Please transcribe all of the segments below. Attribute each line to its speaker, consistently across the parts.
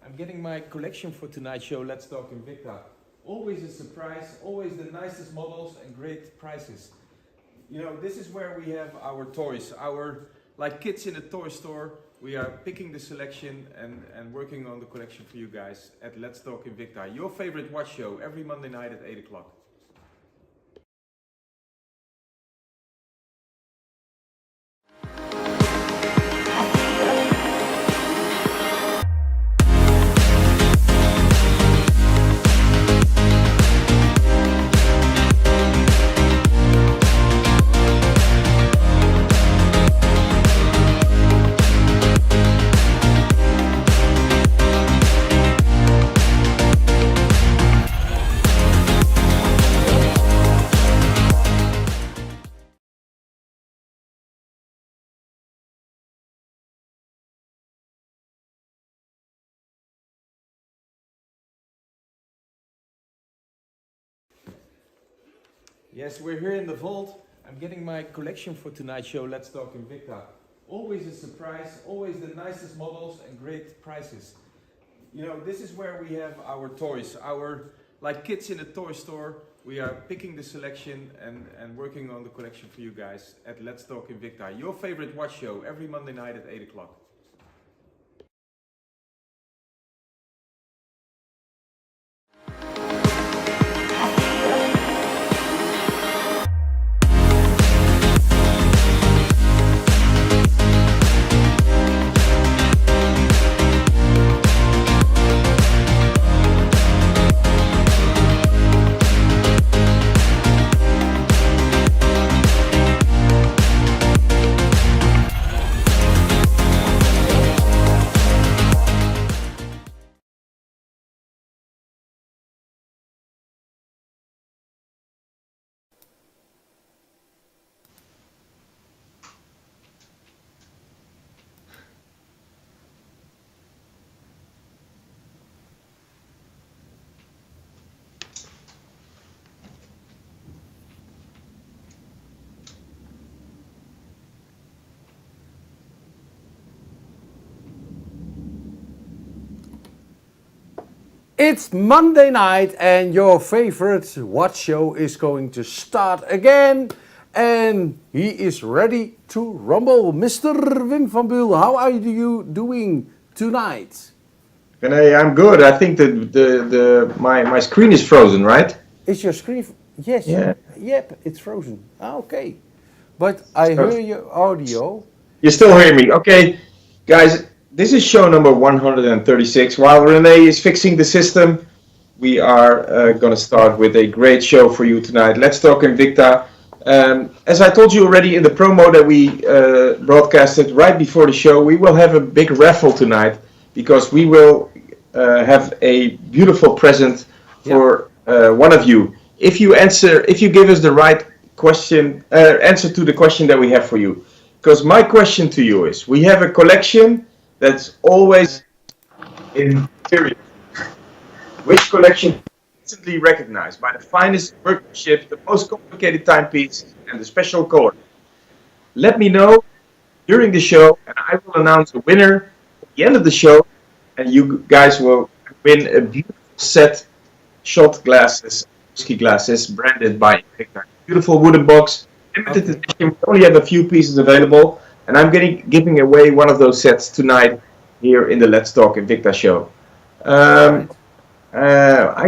Speaker 1: I'm getting my collection for tonight's show, Let's Talk Invicta. Always a surprise, always the nicest models and great prices. You know, this is where we have our toys, like kids in a toy store. We are picking the selection and working on the collection for you guys at Let's Talk Invicta, your favorite watch show every Monday night at 8 o'clock. Yes, we're here in the vault. I'm getting my collection for tonight's show, Let's Talk Invicta. Always a surprise, always the nicest models and great prices. You know, this is where we have our toys, like kids in a toy store. We are picking the selection and working on the collection for you guys at Let's Talk Invicta, your favorite watch show every Monday night at 8 o'clock.
Speaker 2: It's Monday night and your favorite watch show is going to start again. And he is ready to rumble. Mr. Wim van Buul, how are you doing tonight?
Speaker 3: Rene, I'm good. I think that my screen is frozen, right?
Speaker 2: Is your screen? Yes.
Speaker 3: Yeah.
Speaker 2: Yep, it's frozen. Okay. But I hear your audio.
Speaker 3: You still hear me? Okay. Guys, this is show number 136. While Rene is fixing the system, we are going to start with a great show for you tonight. Let's Talk Invicta. As I told you already in the promo that we broadcasted right before the show, we will have a big raffle tonight because we will have a beautiful present for one of you. If you give us the right question, answer to the question that we have for you. Because my question to you is, we have a collection that's always in period. Which collection instantly recognized by the finest workmanship, the most complicated timepiece, and the special color? Let me know during the show, and I will announce a winner at the end of the show, and you guys will win a beautiful set shot glasses, whiskey glasses, branded by Invicta. Beautiful wooden box, limited edition. We only have a few pieces available, and I'm giving away one of those sets tonight here in the Let's Talk Invicta show. I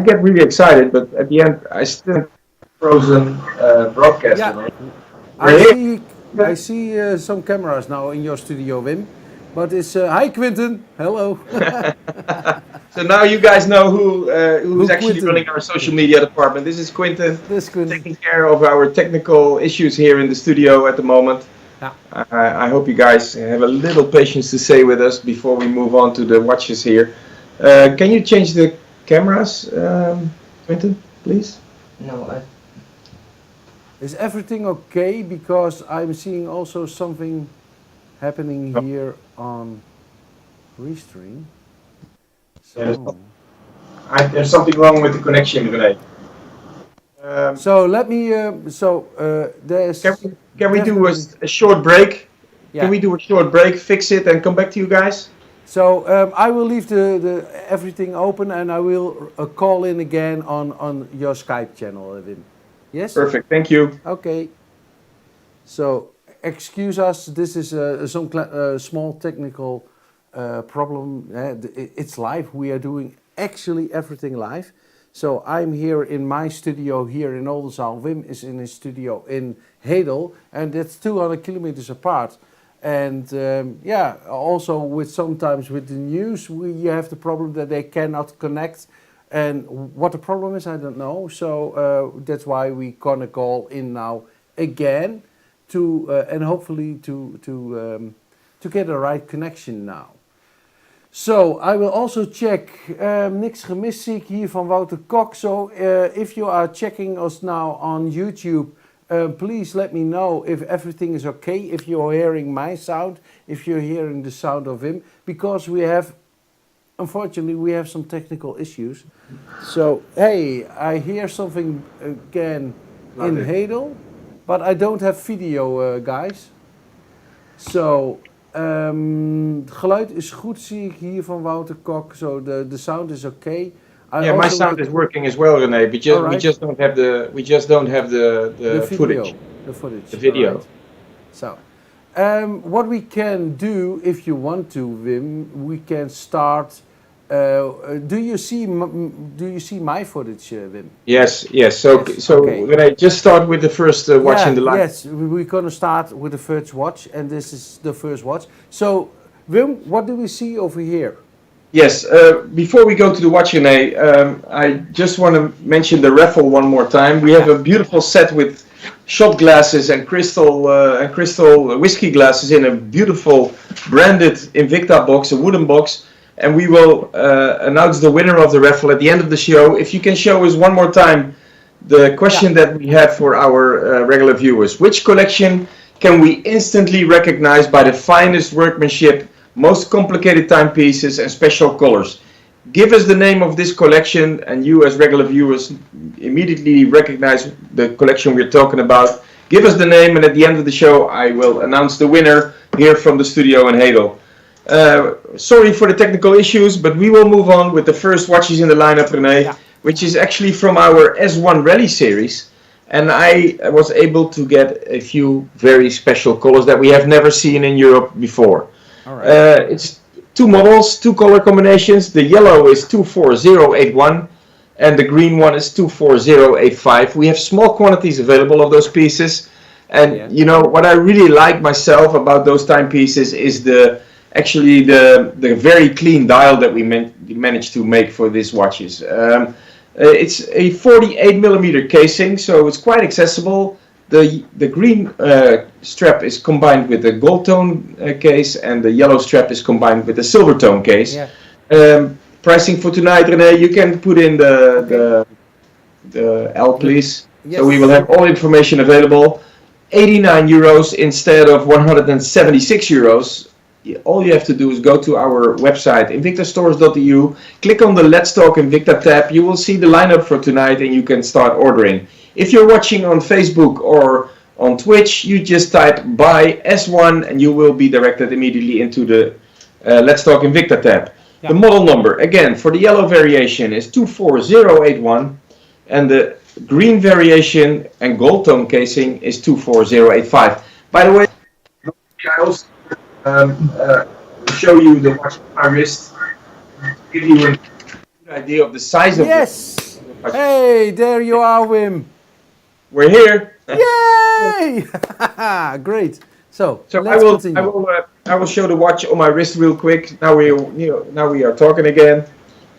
Speaker 3: get really excited, but at the end, I still frozen broadcast.
Speaker 2: Yeah. I see some cameras now in your studio, Wim. But it's hi, Quentin. Hello.
Speaker 3: So now you guys know who's actually running our social media department. This is Quentin. Taking care of our technical issues here in the studio at the moment.
Speaker 2: Yeah.
Speaker 3: I hope you guys have a little patience to stay with us before we move on to the watches here. Can you change the cameras, Quentin, please?
Speaker 4: No,
Speaker 2: Is everything okay? Because I'm seeing also something happening here on Restream. So,
Speaker 3: there's something wrong with the connection today.
Speaker 2: So let me. There's.
Speaker 3: Can we do a short break?
Speaker 2: Yeah.
Speaker 3: Can we do a short break, fix it, and come back to you guys?
Speaker 2: So I will leave the everything open, and I will call in again on your Skype channel, Wim. Yes?
Speaker 3: Perfect, thank you.
Speaker 2: Okay. So excuse us, this is some small technical problem. It's live, we are doing actually everything live. So I'm here in my studio here in Oldenzaal. Wim is in his studio in Hedel, and that's 200 kilometers apart. And also sometimes with the news, we have the problem that they cannot connect. And what the problem is, I don't know. So that's why we gonna call in now again to and hopefully to get a right connection now. So I will also check. Niks gemist zie ik hier van Wouter Kok. So if you are checking us now on YouTube. Please let me know if everything is okay, if you're hearing my sound, if you're hearing the sound of him, because unfortunately, we have some technical issues. So, hey, I hear something again in Hedel, but I don't have video, guys. So, het geluid is goed, zie ik hier van Wouter Kok. So, the sound is okay.
Speaker 3: My sound is working as well, Rene. We just don't have the footage.
Speaker 2: The footage.
Speaker 3: The video.
Speaker 2: Right. So, what we can do, if you want to, Wim, we can start. Do you see my footage, Wim?
Speaker 3: Yes. So
Speaker 2: okay.
Speaker 3: Rene, just start with the first watch in the line.
Speaker 2: Yes, we're gonna start with the first watch, and this is the first watch. So, Wim, what do we see over here?
Speaker 3: Yes, before we go to the watch, Rene, I just want to mention the raffle one more time. We have a beautiful set with shot glasses and crystal whiskey glasses in a beautiful branded Invicta box, a wooden box, and we will announce the winner of the raffle at the end of the show. If you can show us one more time the question that we have for our regular viewers. Which collection can we instantly recognize by the finest workmanship, most complicated timepieces and special colors? Give us the name of this collection, and you as regular viewers immediately recognize the collection we're talking about. Give us the name, and at the end of the show I will announce the winner here from the studio in Hedel. Sorry for the technical issues, but we will move on with the first watches in the lineup, Rene, which is actually from our S1 Rally series. And I was able to get a few very special colors that we have never seen in Europe before. Right. It's two models, two color combinations. The yellow is 24081 and the green one is 24085. We have small quantities available of those pieces. And you know what I really like myself about those timepieces is the very clean dial that we managed to make for these watches. It's a 48mm casing, so it's quite accessible. The green strap is combined with the gold tone case, and the yellow strap is combined with the silver tone case. Pricing for tonight, Rene, you can put in the L, please. Yes. So we will have all information available. 89 euros instead of 176 euros. All you have to do is go to our website, invictastores.eu, click on the Let's Talk Invicta tab. You will see the lineup for tonight and you can start ordering. If you're watching on Facebook or on Twitch, you just type buy S1 and you will be directed immediately into the Let's Talk Invicta tab. The model number, again, for the yellow variation is 24081 and the green variation and gold tone casing is 24085. By the way, I also show you the watch on my wrist, give you an idea of the size of
Speaker 2: Yes! Hey, there you are, Wim.
Speaker 3: We're here.
Speaker 2: Yay! Great. So let's continue.
Speaker 3: I will show the watch on my wrist real quick. Now we are talking again.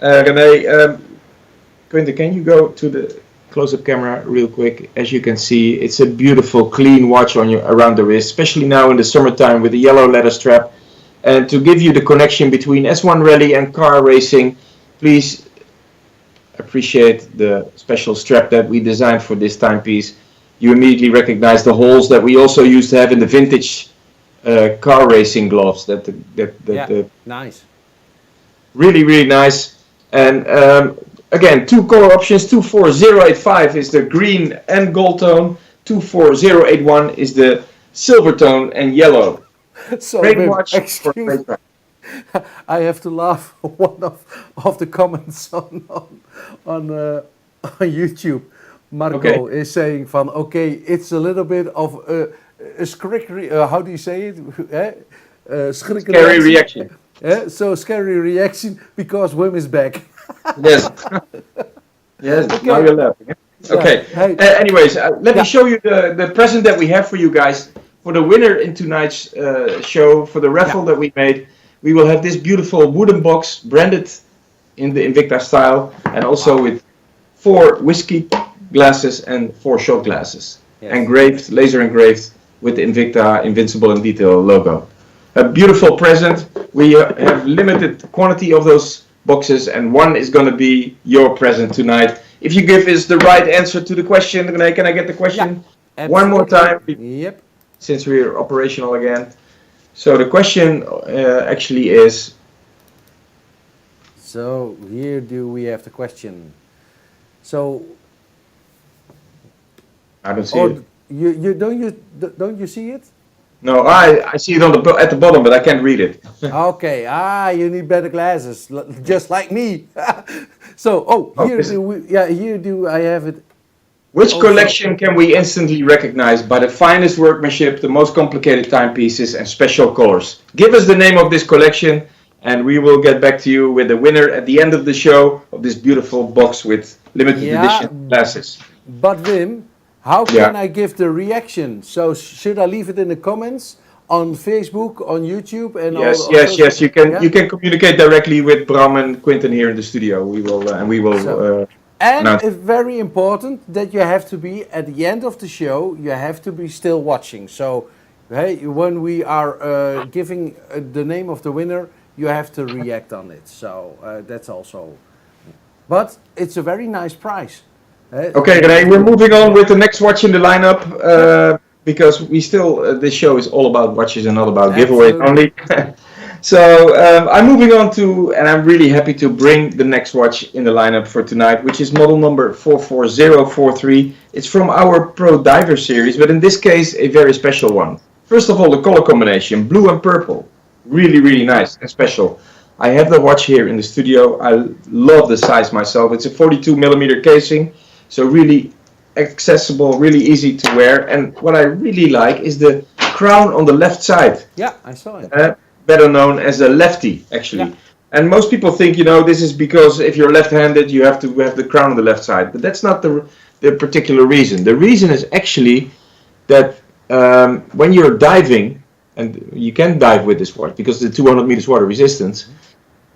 Speaker 3: Rene, Quinten, can you go to the close-up camera real quick? As you can see, it's a beautiful, clean watch on around the wrist, especially now in the summertime with the yellow leather strap. And to give you the connection between S1 Rally and car racing, please appreciate the special strap that we designed for this timepiece. You immediately recognize the holes that we also used to have in the vintage car racing gloves.
Speaker 2: Nice.
Speaker 3: Really, really nice. And again, two color options. 24085 is the green and gold tone. 24081 is the silver tone and yellow.
Speaker 2: So
Speaker 3: great watch.
Speaker 2: I have to laugh. One of the comments on YouTube, Marco is saying van okay, it's a little bit of a how do you say it?
Speaker 3: Scary reaction.
Speaker 2: So scary reaction because Wim is back.
Speaker 3: Yes. Yes.
Speaker 2: Okay.
Speaker 3: Now you're laughing. Okay.
Speaker 2: Hey.
Speaker 3: Anyways, let me show you the present that we have for you guys. For the winner in tonight's show, for the raffle that we made, we will have this beautiful wooden box branded in the Invicta style, and also with 4 whiskey glasses and 4 shot glasses, engraved, laser engraved with the Invicta Invincible in Detail logo. A beautiful present. We have limited quantity of those boxes, and one is going to be your present tonight. If you give us the right answer to the question, can I get the question one more time?
Speaker 2: Yep.
Speaker 3: Since we're operational again. So the question actually is...
Speaker 2: So here do we have the question. So...
Speaker 3: I don't see it.
Speaker 2: Don't you see it?
Speaker 3: No, I see it on at the bottom, but I can't read it.
Speaker 2: Okay, you need better glasses, just like me. So, here do I have it.
Speaker 3: Which collection can we instantly recognize by the finest workmanship, the most complicated timepieces, and special colors? Give us the name of this collection, and we will get back to you with the winner at the end of the show of this beautiful box with limited edition glasses.
Speaker 2: But Wim, how can I give the reaction? So should I leave it in the comments on Facebook, on YouTube, and
Speaker 3: yes. You can communicate directly with Bram and Quinten here in the studio. We will.
Speaker 2: And it's very important that you have to be, at the end of the show, you have to be still watching. So, hey, when we are giving the name of the winner, you have to react on it. So, that's also... But it's a very nice prize.
Speaker 3: Okay, Rene, we're moving on with the next watch in the lineup, because we still, this show is all about watches and not about giveaways only. So I'm moving on to, and I'm really happy to bring the next watch in the lineup for tonight, which is model number 44043. It's from our Pro Diver series, but in this case, a very special one. First of all, the color combination, blue and purple. Really, really nice and special. I have the watch here in the studio. I love the size myself. It's a 42mm casing, so really accessible, really easy to wear. And what I really like is the crown on the left side.
Speaker 2: Yeah, I saw it.
Speaker 3: Better known as a lefty, actually. Yeah. And most people think, this is because if you're left-handed, you have to have the crown on the left side. But that's not the particular reason. The reason is actually that when you're diving, and you can dive with this watch because the 200 meters water resistance,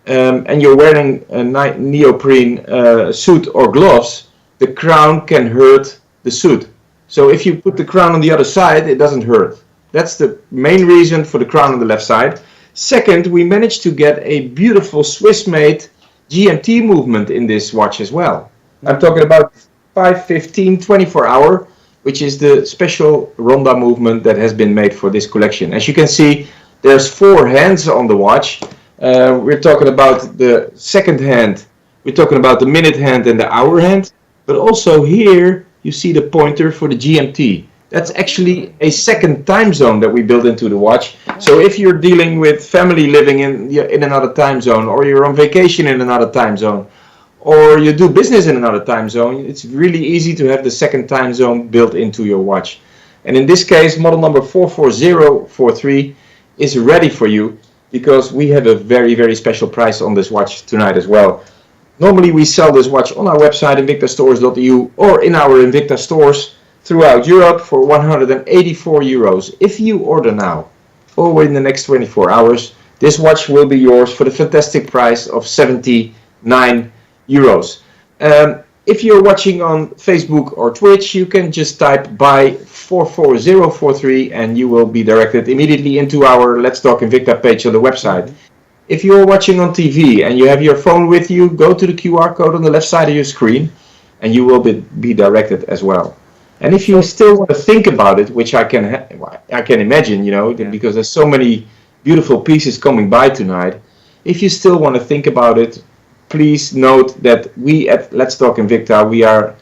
Speaker 3: and you're wearing a neoprene suit or gloves, the crown can hurt the suit. So if you put the crown on the other side, it doesn't hurt. That's the main reason for the crown on the left side. Second, we managed to get a beautiful Swiss-made GMT movement in this watch as well. I'm talking about 515 24-hour, which is the special Ronda movement that has been made for this collection. As you can see, there's 4 hands on the watch. We're talking about the second hand, we're talking about the minute hand and the hour hand, but also here you see the pointer for the GMT. That's actually a second time zone that we built into the watch. So if you're dealing with family living in another time zone, or you're on vacation in another time zone, or you do business in another time zone, it's really easy to have the second time zone built into your watch. And in this case, model number 44043 is ready for you because we have a very, very special price on this watch tonight as well. Normally we sell this watch on our website, invictastores.eu, or in our Invicta stores throughout Europe for 184 euros. If you order now or within the next 24 hours, this watch will be yours for the fantastic price of 79 euros. If you're watching on Facebook or Twitch, you can just type buy 44043 and you will be directed immediately into our Let's Talk Invicta page on the website. If you're watching on TV and you have your phone with you, go to the QR code on the left side of your screen and you will be directed as well. And if you still want to think about it, which I can imagine, because there's so many beautiful pieces coming by tonight. If you still want to think about it, please note that we at Let's Talk Invicta, we are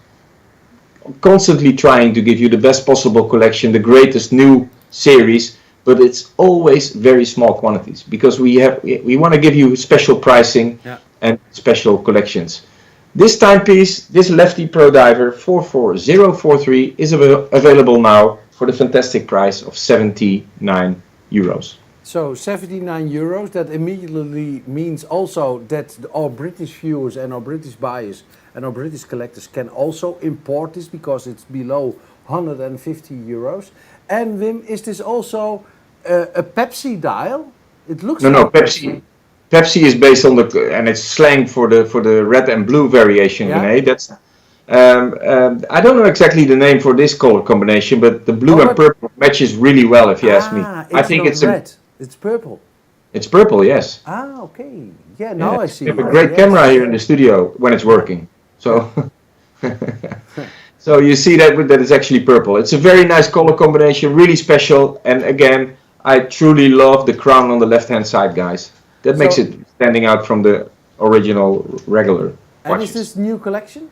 Speaker 3: constantly trying to give you the best possible collection, the greatest new series, but it's always very small quantities because we want to give you special pricing and special collections. This timepiece, this Lefty Pro Diver 44043 is available now for the fantastic price of 79 euros.
Speaker 2: So 79 euros, that immediately means also that our British viewers and our British buyers and our British collectors can also import this because it's below 150 euros. And Wim, is this also a Pepsi dial? It looks
Speaker 3: No,
Speaker 2: like
Speaker 3: Pepsi. Pepsi is based on and it's slang for the red and blue variation, Rene. That's I don't know exactly the name for this color combination, but the blue and purple matches really well, if you ask me. I think it's
Speaker 2: red. It's purple.
Speaker 3: It's purple, yes.
Speaker 2: Ah, okay. Yeah, now I see.
Speaker 3: We have a great camera here in the studio when it's working. So, so you see that it's actually purple. It's a very nice color combination, really special. And again, I truly love the crown on the left-hand side, guys. That makes it standing out from the original regular watches.
Speaker 2: And is this new collection?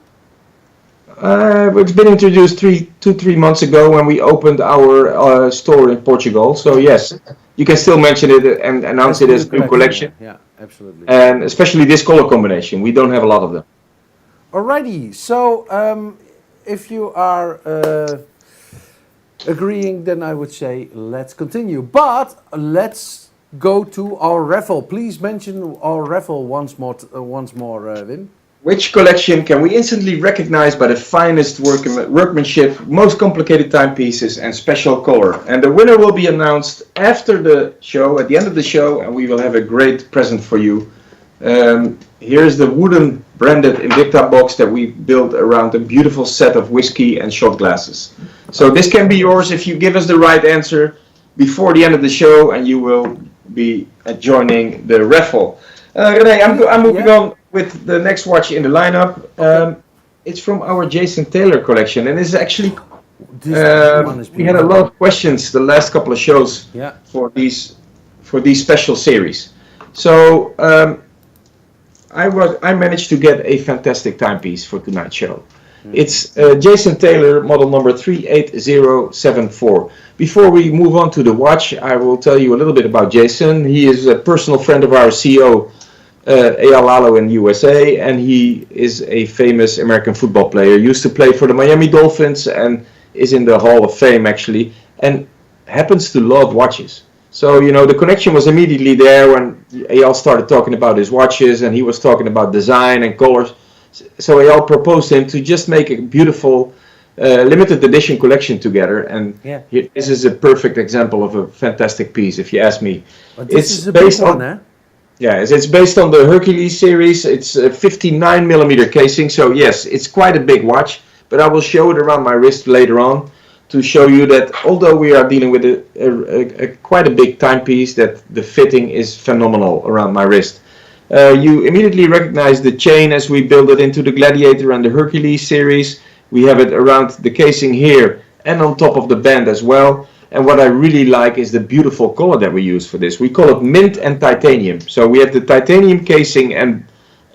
Speaker 3: It's been introduced 3 months ago when we opened our store in Portugal. So yes, you can still mention it and announce it as a new collection.
Speaker 2: Yeah, absolutely.
Speaker 3: And especially this color combination. We don't have a lot of them.
Speaker 2: Alrighty, so if you are agreeing, then I would say let's continue. But let's go to our raffle. Please mention our raffle once more, Wim.
Speaker 3: Which collection can we instantly recognize by the finest workmanship, most complicated timepieces and special color? And the winner will be announced after the show, at the end of the show, and we will have a great present for you. Here's the wooden branded Invicta box that we built around a beautiful set of whiskey and shot glasses. So this can be yours if you give us the right answer before the end of the show, and you will be joining the raffle. Rene, I'm moving on with the next watch in the lineup. It's from our Jason Taylor collection, and it's actually we had a lot of questions the last couple of shows for these special series. So I managed to get a fantastic timepiece for tonight's show. It's Jason Taylor model number 38074. Before we move on to the watch, I will tell you a little bit about Jason. He is a personal friend of our CEO, Eyal Lalo in USA, and he is a famous American football player. Used to play for the Miami Dolphins and is in the Hall of Fame actually, and happens to love watches. So, you know, the connection was immediately there when Eyal started talking about his watches, and he was talking about design and colors. So Eyal proposed him to just make a beautiful limited edition collection together, and this is a perfect example of a fantastic piece, if you ask me.
Speaker 2: It's based on,
Speaker 3: it's based on the Hercules series. It's a 59mm casing, so yes, it's quite a big watch, but I will show it around my wrist later on to show you that although we are dealing with quite a big timepiece, that the fitting is phenomenal around my wrist. You immediately recognize the chain as we build it into the Gladiator and the Hercules series. We have it around the casing here and on top of the band as well. And what I really like is the beautiful color that we use for this. We call it mint and titanium. So we have the titanium casing and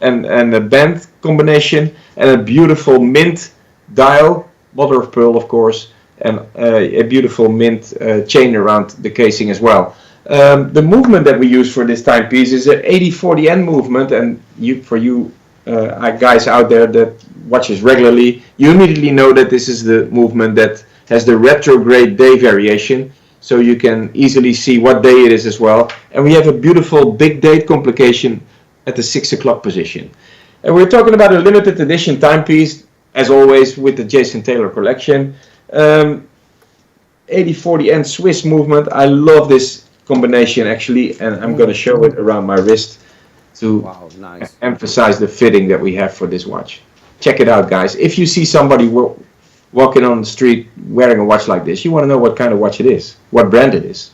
Speaker 3: a band combination, and a beautiful mint dial, mother of pearl of course, and a beautiful mint chain around the casing as well. The movement that we use for this timepiece is an 80-40N movement, and for you guys out there that watches regularly, you immediately know that this is the movement that has the retrograde day variation, so you can easily see what day it is as well. And we have a beautiful big date complication at the 6 o'clock position. And we're talking about a limited edition timepiece, as always with the Jason Taylor collection. 80-40N Swiss movement. I love this combination actually, and I'm going to show it around my wrist to emphasize the fitting that we have for this watch. Check it out, guys. If you see somebody walking on the street wearing a watch like this, you want to know what kind of watch it is, what brand it is.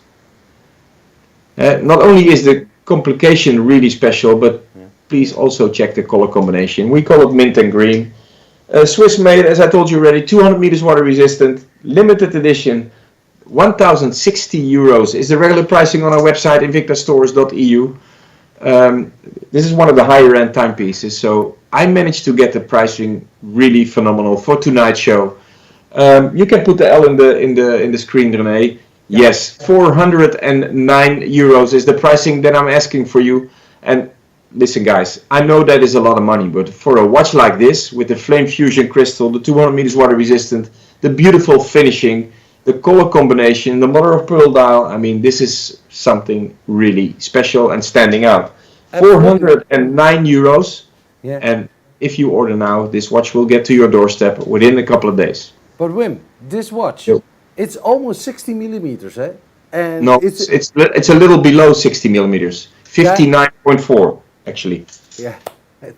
Speaker 3: Not only is the complication really special, but please also check the color combination. We call it mint and green. Swiss made, as I told you already, 200 meters water resistant, limited edition, 1,060 euros is the regular pricing on our website, invictastores.eu. This is one of the higher end timepieces, so I managed to get the pricing really phenomenal for tonight's show. You can put the L in the screen, Rene. Yes, 409 euros is the pricing that I'm asking for you. And listen, guys, I know that is a lot of money, but for a watch like this, with the flame fusion crystal, the 200 meters water resistant, the beautiful finishing, the color combination, the mother of pearl dial, I mean, this is something really special and standing out.
Speaker 2: Absolutely.
Speaker 3: 409 euros.
Speaker 2: Yeah.
Speaker 3: And if you order now, this watch will get to your doorstep within a couple of days.
Speaker 2: But Wim, this watch,
Speaker 3: Yep.
Speaker 2: it's almost 60 millimeters, eh? And
Speaker 3: No, it's a little below 60 millimeters. 59.4, actually.
Speaker 2: yeah,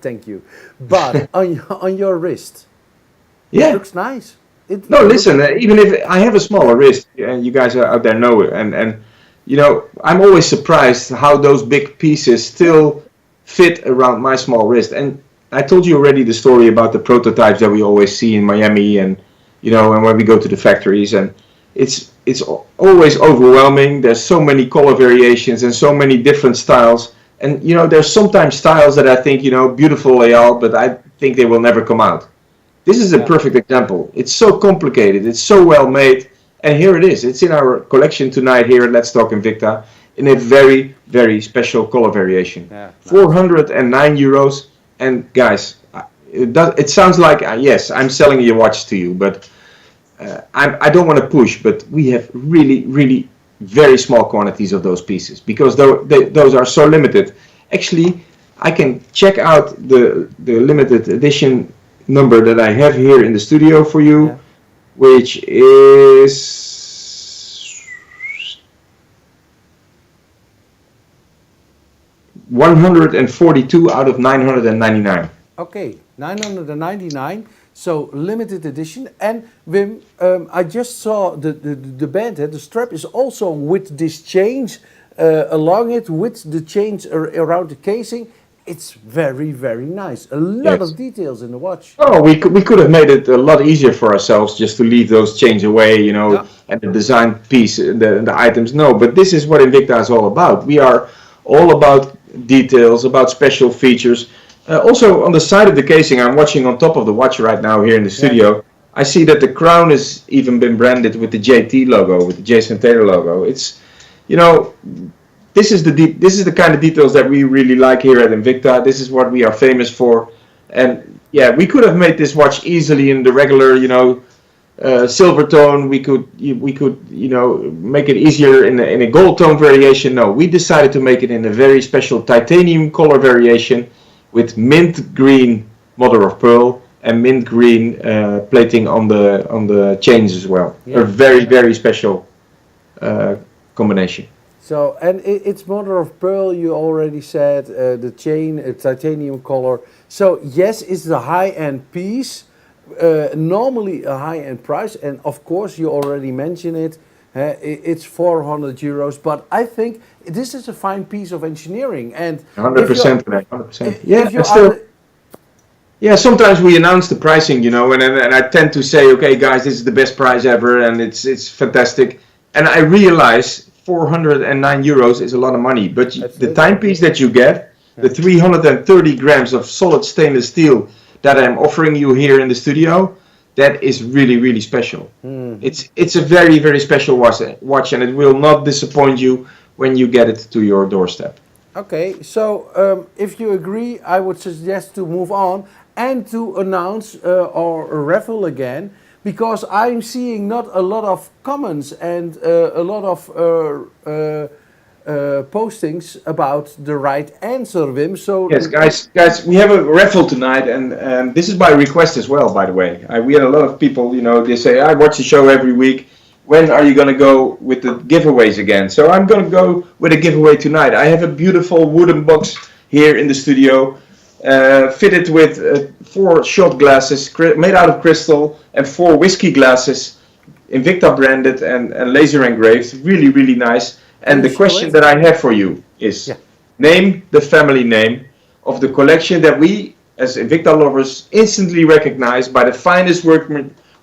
Speaker 2: thank you. But on your wrist, it
Speaker 3: Yeah.
Speaker 2: looks nice.
Speaker 3: No, listen, even if I have a smaller wrist, and you guys out there know it, and you know, I'm always surprised how those big pieces still fit around my small wrist. And I told you already the story about the prototypes that we always see in Miami, and you know, and when we go to the factories, and it's always overwhelming. There's so many color variations and so many different styles. And you know, there's sometimes styles that I think, you know, beautiful they are, but I think they will never come out. This is a perfect example. It's so complicated, it's so well made, and here it is. It's in our collection tonight here at Let's Talk Invicta in a very, very special color variation.
Speaker 2: Yeah, nice.
Speaker 3: 409 euros. And guys, it sounds like, yes, I'm selling your watch to you, but I don't want to push, but we have really, really very small quantities of those pieces because those are so limited. Actually, I can check out the limited edition number that I have here in the studio for you, which is 142 out of 999.
Speaker 2: Okay, 999. So limited edition. And Wim, I just saw the band, the strap is also with this change along it, with the change around the casing. It's very, very nice. A lot of details in the watch.
Speaker 3: Oh, we could have made it a lot easier for ourselves just to leave those chains away, you know, and the design piece, the items. No, but this is what Invicta is all about. We are all about details, about special features. Also, on the side of the casing, I'm watching on top of the watch right now here in the studio. I see that the crown has even been branded with the JT logo, with the Jason Taylor logo. It's, you know, this is the kind of details that we really like here at Invicta. This is what we are famous for. And yeah, we could have made this watch easily in the regular, you know, silver tone. We could, you know, make it easier in a gold tone variation. No, we decided to make it in a very special titanium color variation with mint green mother of pearl and mint green plating on the chains as well. A very, very special combination.
Speaker 2: So, and it's mother of pearl, you already said, the chain, titanium color. So yes, it's a high-end piece, normally a high-end price, and of course you already mentioned it, it's 400 euros, but I think this is a fine piece of engineering. And
Speaker 3: 100%, 100%. Yeah, and still, yeah, sometimes we announce the pricing, you know, and I tend to say, okay, guys, this is the best price ever, and it's fantastic. And I realize 409 euros is a lot of money, but the timepiece that you get, the 330 grams of solid stainless steel that I'm offering you here in the studio, that is really, really special. It's a very, very special watch, and it will not disappoint you when you get it to your doorstep.
Speaker 2: Okay, so if you agree, I would suggest to move on and to announce our raffle again, because I'm seeing not a lot of comments and a lot of postings about the right answer, Wim. So
Speaker 3: yes, guys, we have a raffle tonight, and this is by request as well, by the way. We had a lot of people, you know, they say, I watch the show every week. When are you going to go with the giveaways again? So I'm going to go with a giveaway tonight. I have a beautiful wooden box here in the studio, fitted with 4 shot glasses made out of crystal and 4 whiskey glasses, Invicta branded and laser engraved. Really, really nice. And the question that I have for you is, name the family name of the collection that we, as Invicta lovers, instantly recognize by the finest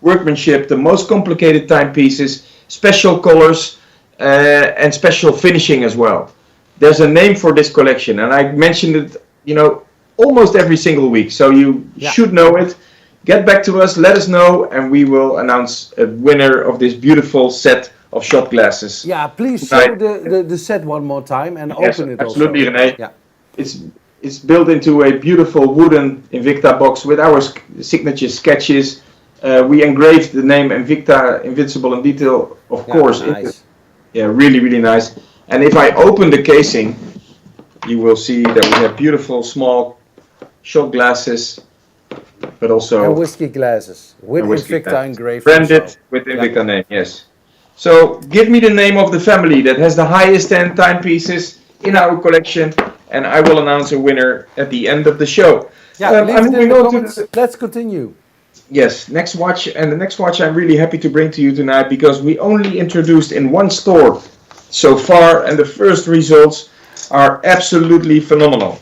Speaker 3: workmanship, the most complicated timepieces, special colors, and special finishing as well. There's a name for this collection, and I mentioned it, you know, almost every single week, so you should know it. Get back to us, let us know, and we will announce a winner of this beautiful set of shot glasses.
Speaker 2: Yeah, please show
Speaker 3: Right.
Speaker 2: the set one more time and
Speaker 3: Yes,
Speaker 2: open it
Speaker 3: absolutely,
Speaker 2: also.
Speaker 3: Rene.
Speaker 2: Yeah.
Speaker 3: It's built into a beautiful wooden Invicta box with our signature sketches. We engraved the name Invicta, Invincible in detail, of course.
Speaker 2: Nice.
Speaker 3: Yeah, really, really nice. And if I open the casing, you will see that we have beautiful small shot glasses, but also
Speaker 2: And whiskey glasses with
Speaker 3: whiskey
Speaker 2: Invicta
Speaker 3: glasses.
Speaker 2: engraved.
Speaker 3: Branded
Speaker 2: also.
Speaker 3: with the Invicta name, yes. So give me the name of the family that has the highest end timepieces in our collection, and I will announce a winner at the end of the show.
Speaker 2: Yeah, leave
Speaker 3: I'm
Speaker 2: it in
Speaker 3: moving
Speaker 2: the
Speaker 3: on to
Speaker 2: comments.
Speaker 3: the,
Speaker 2: Let's continue.
Speaker 3: yes, next watch, and the next watch I'm really happy to bring to you tonight because we only introduced in one store so far, and the first results are absolutely phenomenal.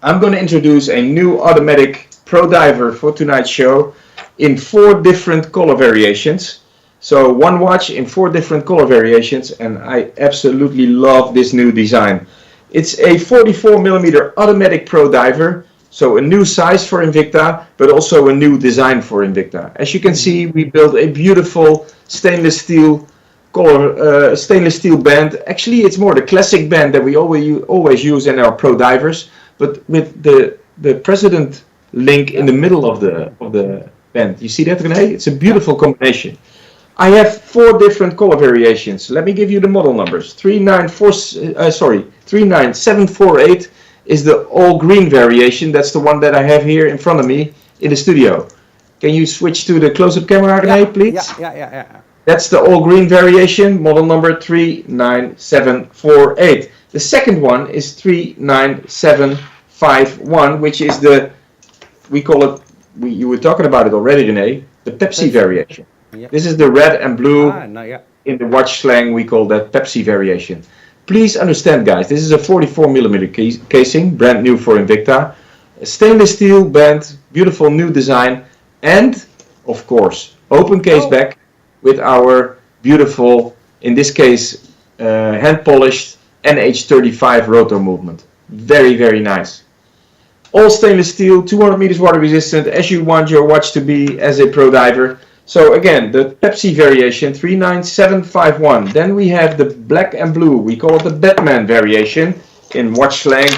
Speaker 3: I'm going to introduce a new automatic Pro Diver for tonight's show in 4 different color variations. So one watch in 4 different color variations, and I absolutely love this new design. It's a 44mm automatic Pro Diver, so a new size for Invicta, but also a new design for Invicta. As you can see, we built a beautiful stainless steel band. Actually, it's more the classic band that we always use in our Pro Divers, but with the President link in the middle of the band. You see that, Rene? It's a beautiful combination. I have 4 different color variations. Let me give you the model numbers. 39748 is the all green variation. That's the one that I have here in front of me in the studio. Can you switch to the close-up camera, Rene, please?
Speaker 2: Yeah.
Speaker 3: That's the all green variation, model number 39748. The second one is 39751, which is we call it, you were talking about it already, Rene, the Pepsi variation.
Speaker 2: Yeah.
Speaker 3: This is the red and blue.
Speaker 2: Yeah.
Speaker 3: In the watch slang, we call that Pepsi variation. Please understand, guys, this is a 44mm casing, brand new for Invicta. A stainless steel band, beautiful new design, and, of course, open case back with our beautiful, in this case, hand-polished NH35 rotor movement. Very, very nice. All stainless steel, 200 meters water resistant, as you want your watch to be as a Pro Diver. So again, the Pepsi variation, 39751. Then we have the black and blue. We call it the Batman variation in watch slang.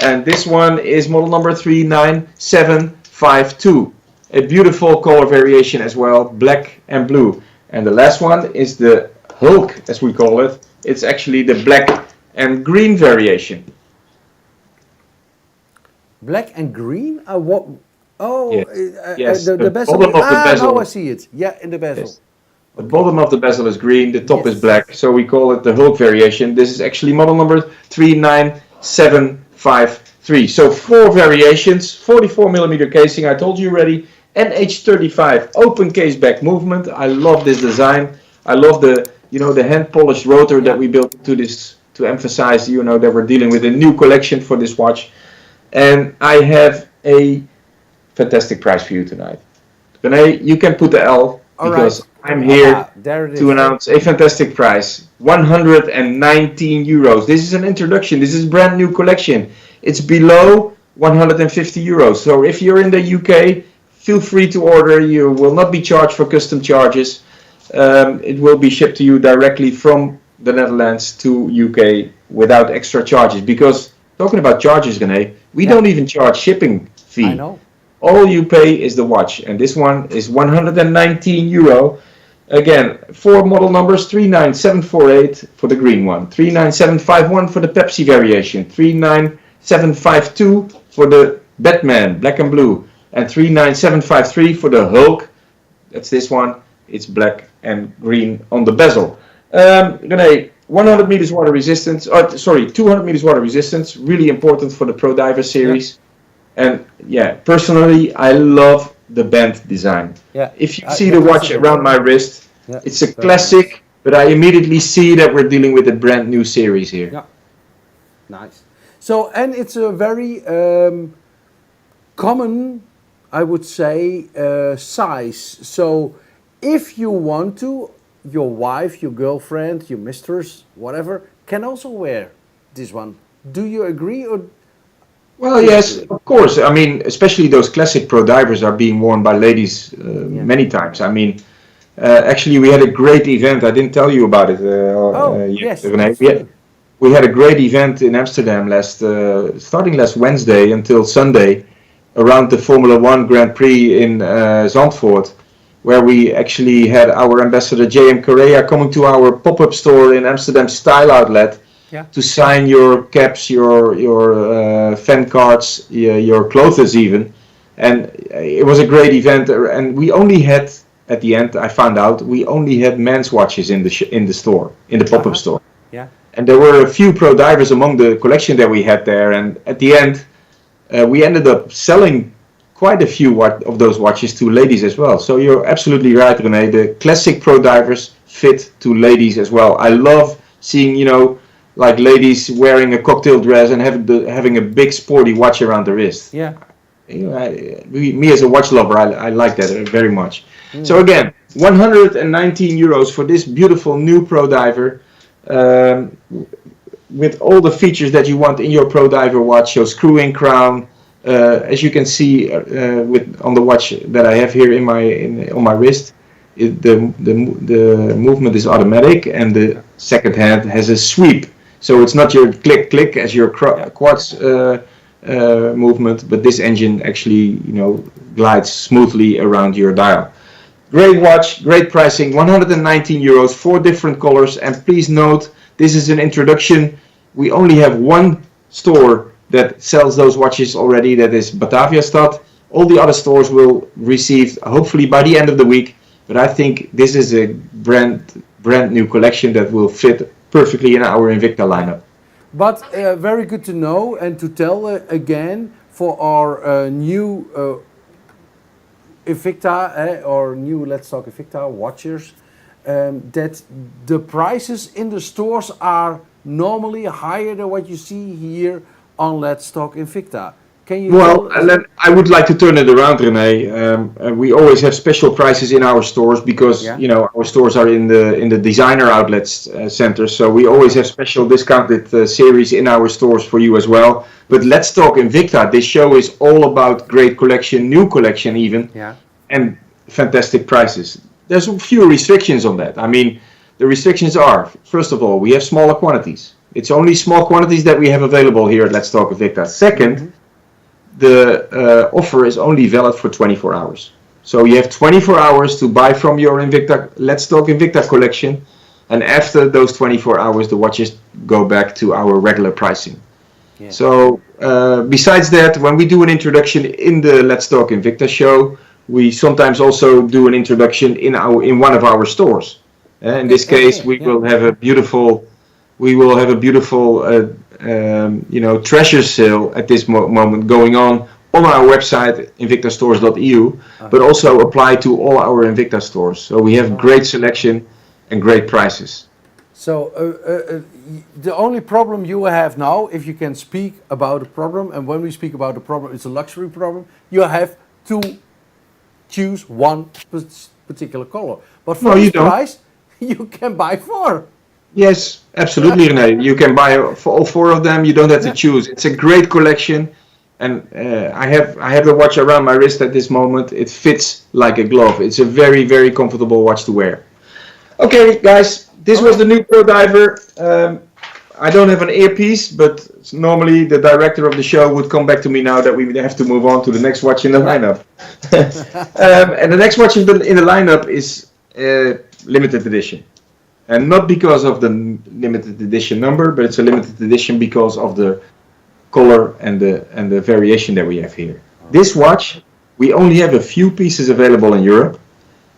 Speaker 3: And this one is model number 39752. A beautiful color variation as well, black and blue. And the last one is the Hulk, as we call it. It's actually the black and green variation.
Speaker 2: Black and green? What? Oh,
Speaker 3: Yes.
Speaker 2: the bezel.
Speaker 3: Bottom of the bezel.
Speaker 2: Now I see it. Yeah, in the bezel.
Speaker 3: Yes. The bottom of the bezel is green, the top
Speaker 2: Yes.
Speaker 3: is black, so we call it the Hulk variation. This is actually model number 39753. So 4 variations, 44mm casing, I told you already, NH35 open case back movement. I love this design. I love the hand polished rotor that we built to this to emphasize that we're dealing with a new collection for this watch. And I have a fantastic price for you tonight. Rene, you can put the L because I'm here to announce a fantastic price. 119 euros. This is an introduction. This is a brand new collection. It's below 150 euros. So if you're in the UK, feel free to order. You will not be charged for custom charges. It will be shipped to you directly from the Netherlands to UK without extra charges. Because talking about charges, Rene, we don't even charge shipping fee.
Speaker 2: I know.
Speaker 3: All you pay is the watch, and this one is 119 euro. Again, 4 model numbers, 39748 for the green one, 39751 for the Pepsi variation, 39752 for the Batman, black and blue, and 39753 for the Hulk. That's this one. It's black and green on the bezel. Rene, 100 meters water resistance, 200 meters water resistance, really important for the Pro Diver series. And yeah, personally, I love the band design.
Speaker 2: Yeah.
Speaker 3: If you see the watch around my wrist, it's a classic, but I immediately see that we're dealing with a brand new series here.
Speaker 2: Yeah. Nice. So, and it's a very common, I would say, size. So, if you want to, your wife, your girlfriend, your mistress, whatever, can also wear this one. Do you agree? Or?
Speaker 3: Well, yes, of course. I mean, especially those classic Pro Divers are being worn by ladies many times. I mean, Actually, we had a great event. I didn't tell you about it.
Speaker 2: Yes.
Speaker 3: Rene. We had a great event in Amsterdam starting last Wednesday until Sunday, around the Formula One Grand Prix in Zandvoort, where we actually had our ambassador J.M. Correa coming to our pop-up store in Amsterdam Style Outlet to sign your caps, your fan cards, your clothes even. And it was a great event. And we only had, at the end, I found out, we only had men's watches in the store, in the pop-up store.
Speaker 2: Yeah.
Speaker 3: And there were a few pro divers among the collection that we had there. And at the end, we ended up selling quite a few of those watches to ladies as well. So you're absolutely right, Rene. The classic pro divers fit to ladies as well. I love seeing, like ladies wearing a cocktail dress and having a big sporty watch around the wrist.
Speaker 2: Yeah.
Speaker 3: Me as a watch lover, I like that very much. So again, 119 euros for this beautiful new pro diver. With all the features that you want in your pro diver watch, so screw-in crown, as you can see on the watch that I have here on my wrist, the movement is automatic, and the second hand has a sweep, so it's not your click as your quartz movement, but this engine actually glides smoothly around your dial. Great watch, great pricing, 119 euros, 4 different colors, and please note, this is an introduction. We only have one store that sells those watches already, that is Bataviastad. All the other stores will receive, hopefully by the end of the week, but I think this is a brand new collection that will fit perfectly in our Invicta lineup.
Speaker 2: But very good to know and to tell again for our new Invicta or new Let's Talk Invicta watchers, that the prices in the stores are normally higher than what you see here on Let's Talk Invicta. Can you?
Speaker 3: Well, I would like to turn it around, Rene. We always have special prices in our stores because our stores are in the designer outlets centers, so we always have special discounted series in our stores for you as well. But Let's Talk Invicta. This show is all about great collection, new collection even, and fantastic prices. There's a few restrictions on that. I mean, the restrictions are, first of all, we have smaller quantities. It's only small quantities that we have available here at Let's Talk Invicta. Second, the offer is only valid for 24 hours. So you have 24 hours to buy from your Invicta, Let's Talk Invicta collection, and after those 24 hours, the watches go back to our regular pricing. Yeah. So besides that, when we do an introduction in the Let's Talk Invicta show, we sometimes also do an introduction in one of our stores. In this case, we will have a beautiful treasure sale at this moment going on our website, invictastores.eu, but also apply to all our Invicta stores. So we have great selection and great prices.
Speaker 2: So the only problem you have now, if you can speak about a problem, and when we speak about a problem, it's a luxury problem, you have to choose one particular color. But for this price, you can buy 4.
Speaker 3: Yes, absolutely, Rene. You can buy for all 4 of them. You don't have to choose. It's a great collection, and I have the watch around my wrist at this moment. It fits like a glove. It's a very, very comfortable watch to wear. Okay, guys, this was the new Pro Diver. I don't have an earpiece, but normally the director of the show would come back to me now that we have to move on to the next watch in the lineup. And the next watch in the lineup is limited edition. And not because of the limited edition number, but it's a limited edition because of the color and the variation that we have here. This watch, we only have a few pieces available in Europe,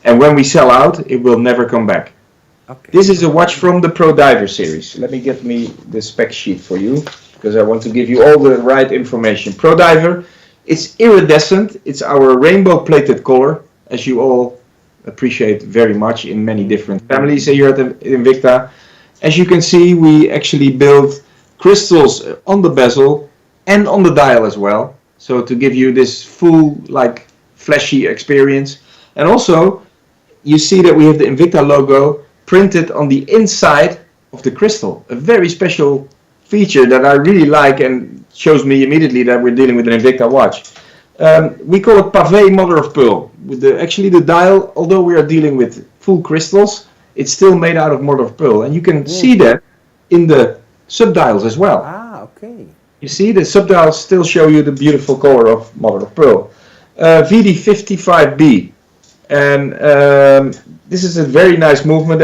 Speaker 3: and when we sell out, it will never come back. Okay. This is a watch from the Pro Diver series. Let me get the spec sheet for you, because I want to give you all the right information. Pro Diver, it's iridescent. It's our rainbow plated color, as you all appreciate very much in many different families here at Invicta. As you can see, we actually build crystals on the bezel and on the dial as well, so to give you this full, like, flashy experience. And also, you see that we have the Invicta logo printed on the inside of the crystal, a very special feature that I really like and shows me immediately that we're dealing with an Invicta watch. We call it Pavé Mother of Pearl. With actually the dial, although we are dealing with full crystals, it's still made out of mother of pearl. And you can see that in the subdials as well.
Speaker 2: Ah, okay.
Speaker 3: You see, the subdials still show you the beautiful color of mother of pearl. VD55B. And this is a very nice movement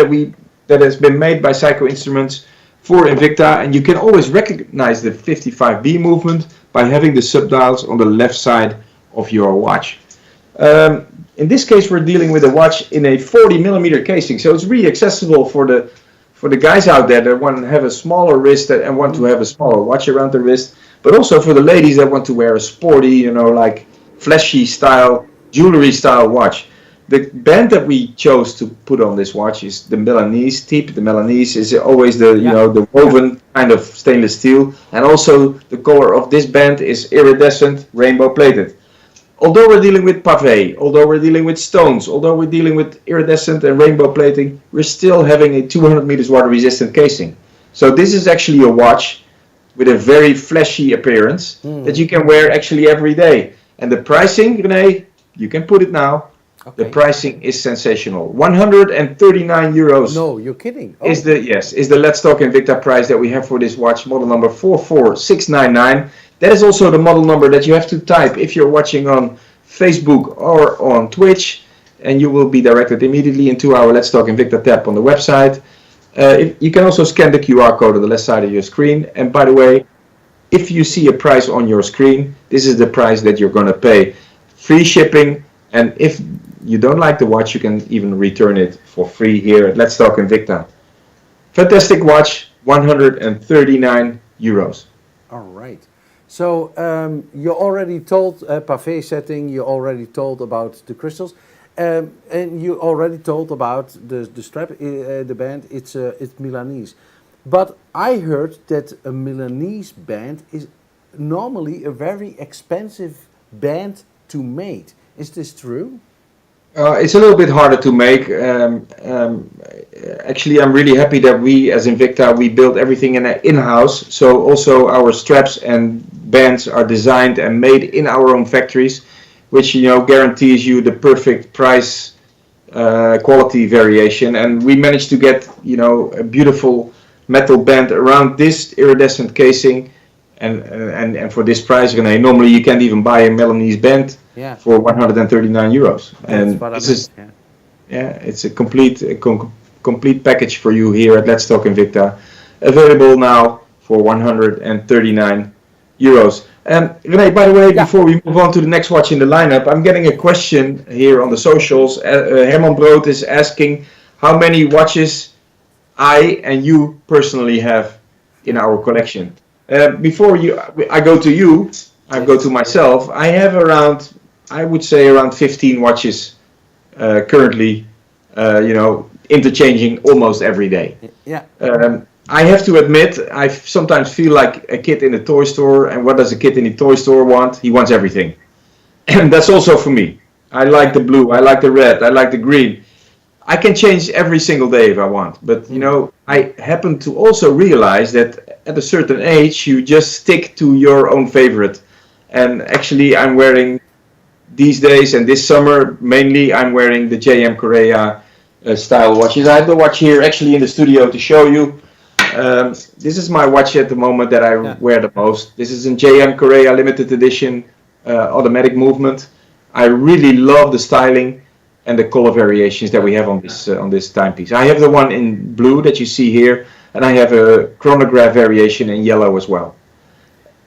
Speaker 3: that has been made by Psycho Instruments for Invicta, and you can always recognize the 55B movement by having the subdials on the left side of your watch. In this case, we're dealing with a watch in a 40mm casing, so it's really accessible for the guys out there that want to have a smaller wrist and want to have a smaller watch around the wrist, but also for the ladies that want to wear a sporty, like flashy style, jewelry style watch. The band that we chose to put on this watch is the Milanese tip. The Milanese is always the the woven kind of stainless steel, and also the color of this band is iridescent, rainbow plated. Although we're dealing with pavé, although we're dealing with stones, although we're dealing with iridescent and rainbow plating, we're still having a 200 meters water resistant casing. So this is actually a watch with a very flashy appearance that you can wear actually every day. And the pricing, Rene, you can put it now. Okay. The pricing is sensational. 139 euros.
Speaker 2: No, you're kidding. Oh.
Speaker 3: Is the Let's Talk Invicta price that we have for this watch, model number 44699. That is also the model number that you have to type if you're watching on Facebook or on Twitch, and you will be directed immediately into our Let's Talk Invicta tab on the website. You can also scan the QR code on the left side of your screen. And by the way, if you see a price on your screen, this is the price that you're going to pay. Free shipping, and if you don't like the watch, you can even return it for free here at Let's Talk Invicta. Fantastic watch, 139 euros.
Speaker 2: All right. So you already told pavé setting, you already told about the crystals, and you already told about the strap, the band, it's Milanese. But I heard that a Milanese band is normally a very expensive band to make. Is this true?
Speaker 3: It's a little bit harder to make. Actually, I'm really happy that we, as Invicta, we build everything in-house. So also our straps and bands are designed and made in our own factories, which guarantees you the perfect price quality variation. And we managed to get a beautiful metal band around this iridescent casing. And for this price, Rene, normally you can't even buy a Milanese band for 139 euros. And this is, it's a complete package for you here at Let's Talk Invicta, available now for 139 euros. And Rene, by the way, before we move on to the next watch in the lineup, I'm getting a question here on the socials. Herman Brood is asking how many watches I and you personally have in our collection. Before I go to you, I go to myself. I have around 15 watches currently, interchanging almost every day.
Speaker 2: Yeah.
Speaker 3: I have to admit, I sometimes feel like a kid in a toy store. And what does a kid in a toy store want? He wants everything. And that's also for me. I like the blue, I like the red, I like the green. I can change every single day if I want. But, I happen to also realize that at a certain age, you just stick to your own favorite. And actually, I'm wearing these days and this summer, mainly I'm wearing the JM Korea style watches. I have the watch here actually in the studio to show you. This is my watch at the moment that I wear the most. This is a JM Korea limited edition automatic movement. I really love the styling and the color variations that we have on this timepiece. I have the one in blue that you see here, and I have a chronograph variation in yellow as well.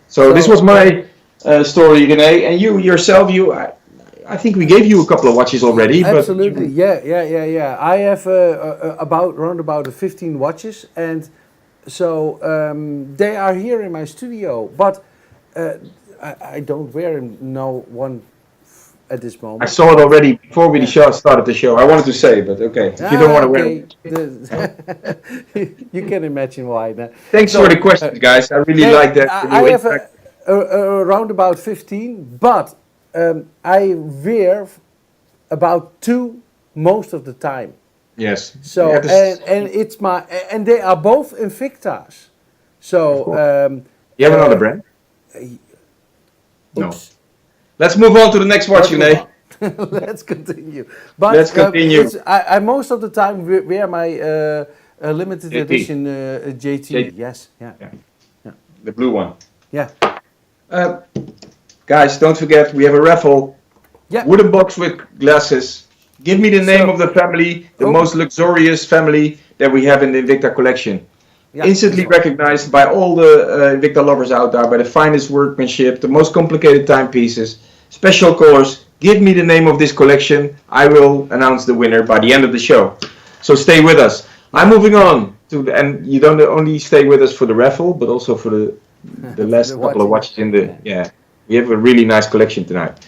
Speaker 3: So this was my story, Rene. And you yourself, I think we gave you a couple of watches already.
Speaker 2: Absolutely, yeah. I have around about 15 watches, and so they are here in my studio. But I don't wear no one at this moment.
Speaker 3: I saw it already before we started the show. I wanted to say, but okay, if you don't want to wear it.
Speaker 2: You can imagine why.
Speaker 3: Thanks for the questions, guys. I really like that.
Speaker 2: I have around about 15, but I wear about 2 most of the time.
Speaker 3: Yes.
Speaker 2: So and it's and they are both Invictas. So
Speaker 3: you have another brand? No. Let's move on to the next watch, Rene.
Speaker 2: Let's continue. But
Speaker 3: Let's continue.
Speaker 2: I most of the time wear my limited
Speaker 3: JT.
Speaker 2: edition JT. Yes, yeah.
Speaker 3: The blue one.
Speaker 2: Yeah.
Speaker 3: Guys, don't forget, we have a raffle.
Speaker 2: Yeah.
Speaker 3: Wooden box with glasses. Give me the name of the family, the most luxurious family that we have in the Invicta collection.
Speaker 2: Yeah.
Speaker 3: Instantly recognized by all the Invicta lovers out there, by the finest workmanship, the most complicated timepieces, special colors. Give me the name of this collection. I will announce the winner by the end of the show. So stay with us. I'm moving on to and you don't only stay with us for the raffle, but also for the last couple of watches in the we have a really nice collection tonight.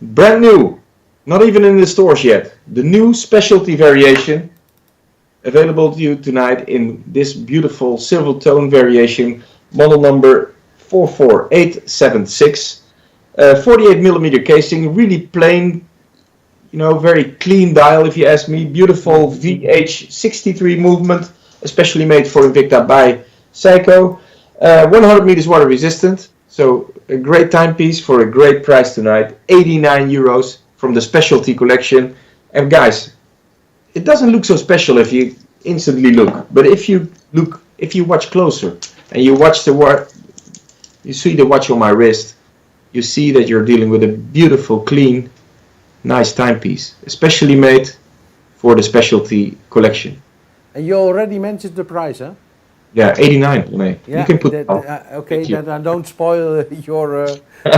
Speaker 3: Brand new, not even in the stores yet. The new specialty variation available to you tonight in this beautiful silver tone variation, model number 44876. 48mm casing, really plain, very clean dial if you ask me. Beautiful VH63 movement, especially made for Invicta by Seiko. 100 meters water resistant, so a great timepiece for a great price tonight. 89 euros from the specialty collection. And guys, it doesn't look so special if you instantly look, but if you watch closer and you watch you see the watch on my wrist, you see that you're dealing with a beautiful, clean, nice timepiece, especially made for the specialty collection.
Speaker 2: And you already mentioned the price, huh?
Speaker 3: Yeah, 89. Rene.
Speaker 2: Yeah,
Speaker 3: you can put
Speaker 2: okay, then I don't spoil your...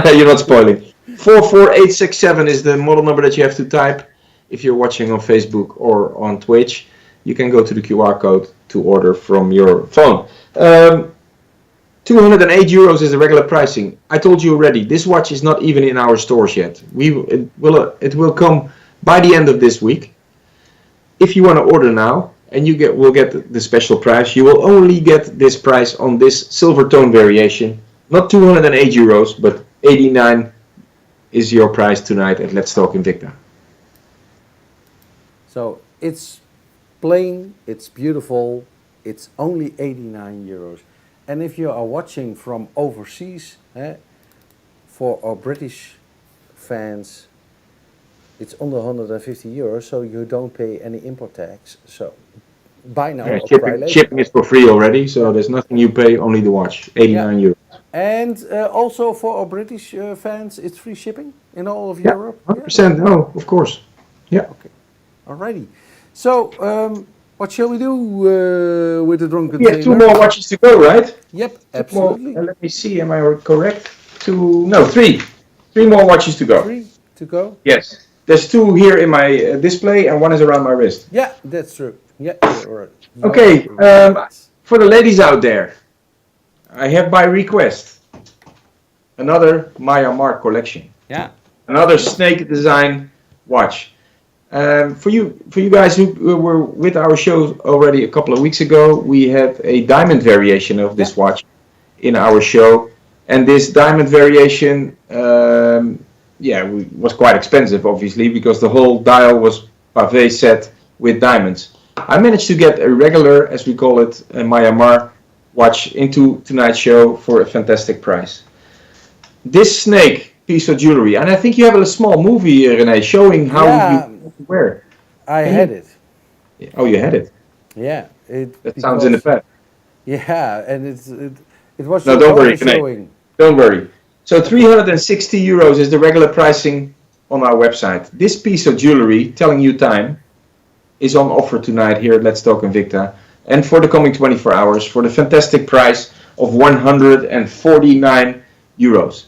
Speaker 3: You're not spoiling. 44867 is the model number that you have to type. If you're watching on Facebook or on Twitch, you can go to the QR code to order from your phone. 208 euros is the regular pricing. I told you already, this watch is not even in our stores yet. It will come by the end of this week. If you want to order now, and will get the special price, you will only get this price on this silver tone variation. Not 208 euros, but 89 is your price tonight at Let's Talk Invicta.
Speaker 2: So it's plain, it's beautiful, it's only 89 euros. And if you are watching from overseas, for our British fans, it's under 150 euros, so you don't pay any import tax. So buy now or buy later.
Speaker 3: Shipping is for free already, so there's nothing you pay, only the watch. 89 euros.
Speaker 2: And also for our British fans, it's free shipping in all of Europe?
Speaker 3: 100%, no, of course. Yeah.
Speaker 2: Okay. Alrighty. So, what shall we do with the drunken
Speaker 3: tailor? 2 more watches to go, right?
Speaker 2: Yep, absolutely.
Speaker 3: Let me see, am I correct? 3. 3 more watches to go.
Speaker 2: 3 to go?
Speaker 3: Yes. There's 2 here in my display and 1 is around my wrist.
Speaker 2: Yeah, that's true. Yeah, you're right.
Speaker 3: Okay, for the ladies out there, I have by request another maar collection.
Speaker 2: Yeah.
Speaker 3: Another snake design watch. For you guys who were with our show already a couple of weeks ago, we had a diamond variation of this watch in our show, and this diamond variation, was quite expensive, obviously, because the whole dial was pavé set with diamonds. I managed to get a regular, as we call it, a maar watch into tonight's show for a fantastic price. This snake piece of jewelry, and I think you have a small movie, Rene, showing how you wear.
Speaker 2: I had it.
Speaker 3: Oh, you had it?
Speaker 2: Yeah.
Speaker 3: That sounds in the past.
Speaker 2: Yeah, and it was
Speaker 3: no, don't worry,
Speaker 2: showing.
Speaker 3: Don't worry. So 360 euros is the regular pricing on our website. This piece of jewelry, telling you time, is on offer tonight here at Let's Talk Invicta, and for the coming 24 hours for the fantastic price of 149 euros.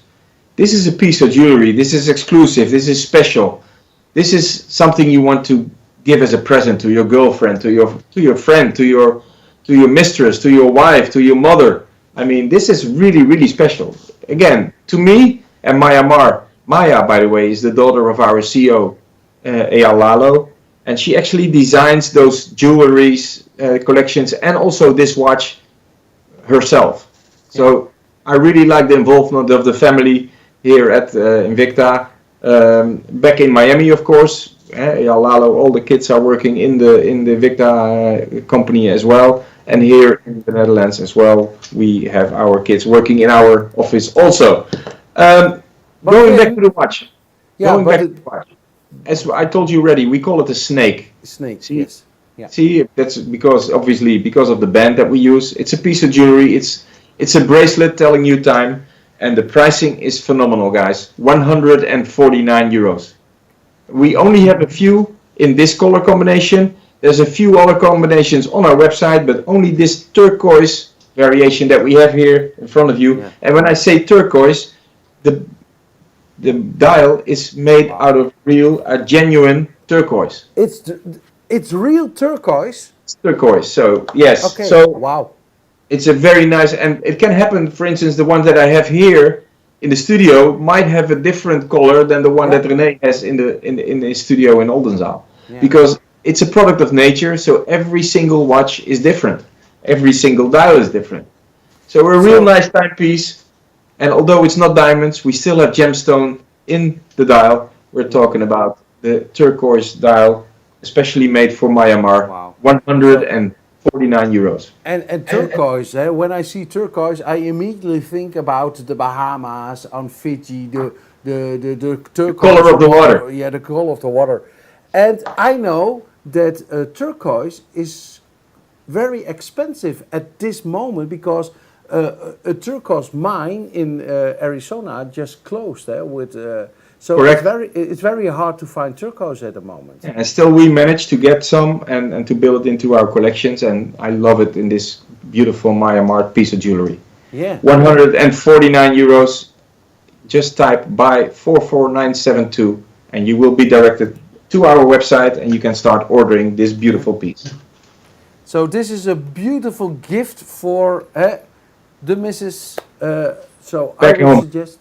Speaker 3: This is a piece of jewelry. This is exclusive. This is special. This is something you want to give as a present to your girlfriend, to your friend, to your mistress, to your wife, to your mother. I mean, this is really, really special. Again, to me and Maya, by the way, is the daughter of our CEO, Eyal Lalo, and she actually designs those jewelries collections and also this watch herself. So I really like the involvement of the family here at Invicta. Back in Miami, of course, Eyal Lalo, all the kids are working in the Invicta company as well. And here in the Netherlands as well, we have our kids working in our office also. Going back to the watch. as I told you already, we call it a snake.
Speaker 2: Snake,
Speaker 3: See?
Speaker 2: yes. Yeah.
Speaker 3: See, that's because obviously because of the band that we use. It's a piece of jewelry. It's a bracelet telling you time, and the pricing is phenomenal, guys. 149 euros. We only have a few in this color combination. There's a few other combinations on our website, but only this turquoise variation that we have here in front of you.
Speaker 2: Yeah.
Speaker 3: And when I say turquoise, the dial is made out of real, genuine turquoise.
Speaker 2: It's real turquoise.
Speaker 3: It's turquoise. So yes.
Speaker 2: Okay.
Speaker 3: So
Speaker 2: wow.
Speaker 3: it's a very nice, and it can happen. For instance, the one that I have here in the studio might have a different color than the one that Rene has in the studio in Oldenzaal, because it's a product of nature. So every single watch is different. Every single dial is different. So a real nice timepiece, and although it's not diamonds, we still have gemstone in the dial. We're talking about the turquoise dial, especially made for Myanmar.
Speaker 2: Wow.
Speaker 3: 149 euros.
Speaker 2: And turquoise, when I see turquoise, I immediately think about the Bahamas, on Fiji, the turquoise
Speaker 3: color of the water.
Speaker 2: Yeah, the color of the water. And I know that turquoise is very expensive at this moment because a turquoise mine in Arizona just closed with. So
Speaker 3: Correct.
Speaker 2: it's very hard to find turquoise at the moment.
Speaker 3: Yeah, and still we managed to get some and to build it into our collections, and I love it in this beautiful Myanmar piece of jewelry.
Speaker 2: Yeah.
Speaker 3: 149 euros. Just type buy 44972 and you will be directed to our website and you can start ordering this beautiful piece.
Speaker 2: So this is a beautiful gift for the missus. So
Speaker 3: Back
Speaker 2: I would
Speaker 3: home.
Speaker 2: suggest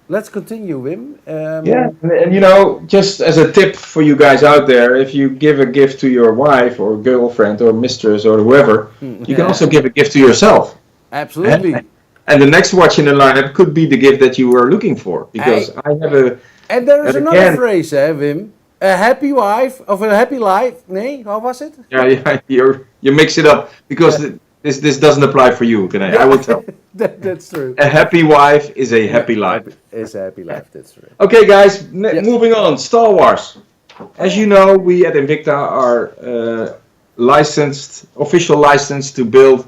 Speaker 2: let's continue, Wim.
Speaker 3: Yeah, and you know, just as a tip for you guys out there, if you give a gift to your wife or girlfriend or mistress or whoever, you can also give a gift to yourself.
Speaker 2: Absolutely.
Speaker 3: And the next watch in the lineup could be the gift that you were looking for, because I have a.
Speaker 2: And there is
Speaker 3: and
Speaker 2: another
Speaker 3: again-
Speaker 2: phrase, Wim. A happy wife of a happy life. Nee, how was it?
Speaker 3: Yeah, you mix it up because this doesn't apply for you. Can I will tell.
Speaker 2: That's true.
Speaker 3: A happy wife is a happy life.
Speaker 2: It's a happy life. That's true.
Speaker 3: Okay, guys, moving on. Star Wars. As you know, we at Invicta are official licensed to build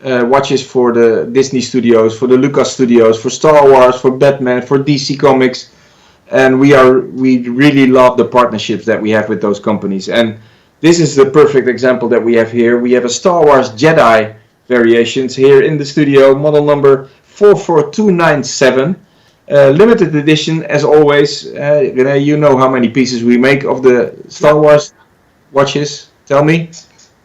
Speaker 3: watches for the Disney Studios, for the Lucas Studios, for Star Wars, for Batman, for DC Comics, and we really love the partnerships that we have with those companies. And this is the perfect example that we have here. We have a Star Wars Jedi variations here in the studio, model number 44297, limited edition as always. Rene, you know how many pieces we make of the Star Wars watches? Tell me.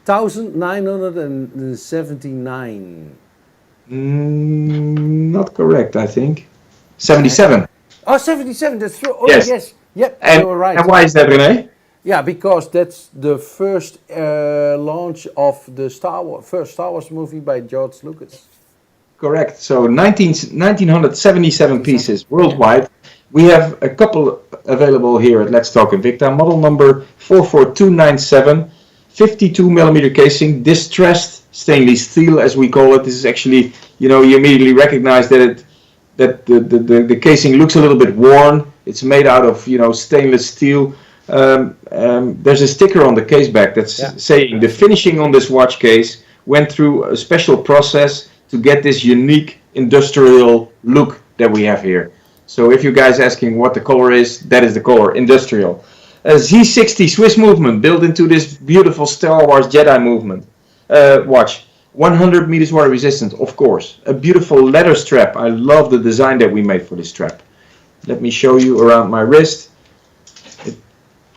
Speaker 2: 1979.
Speaker 3: Not correct, I think. 77.
Speaker 2: Oh, 77, that's true. Oh,
Speaker 3: Yes.
Speaker 2: Yep,
Speaker 3: And,
Speaker 2: you're right.
Speaker 3: and why is that, Rene?
Speaker 2: Yeah, because that's the first launch of the first Star Wars movie by George Lucas.
Speaker 3: Correct. So 1977 pieces worldwide. We have a couple available here at Let's Talk Invicta. Model number 44297, 52 millimeter casing, distressed stainless steel, as we call it. This is actually, you immediately recognize that the casing looks a little bit worn. It's made out of, stainless steel. There's a sticker on the case back that's saying the finishing on this watch case went through a special process to get this unique industrial look that we have here. So if you guys asking what the color is, that is the color, industrial. A Z60 Swiss movement built into this beautiful Star Wars Jedi movement watch. 100 meters water resistant, of course. A beautiful leather strap. I love the design that we made for this strap. Let me show you around my wrist.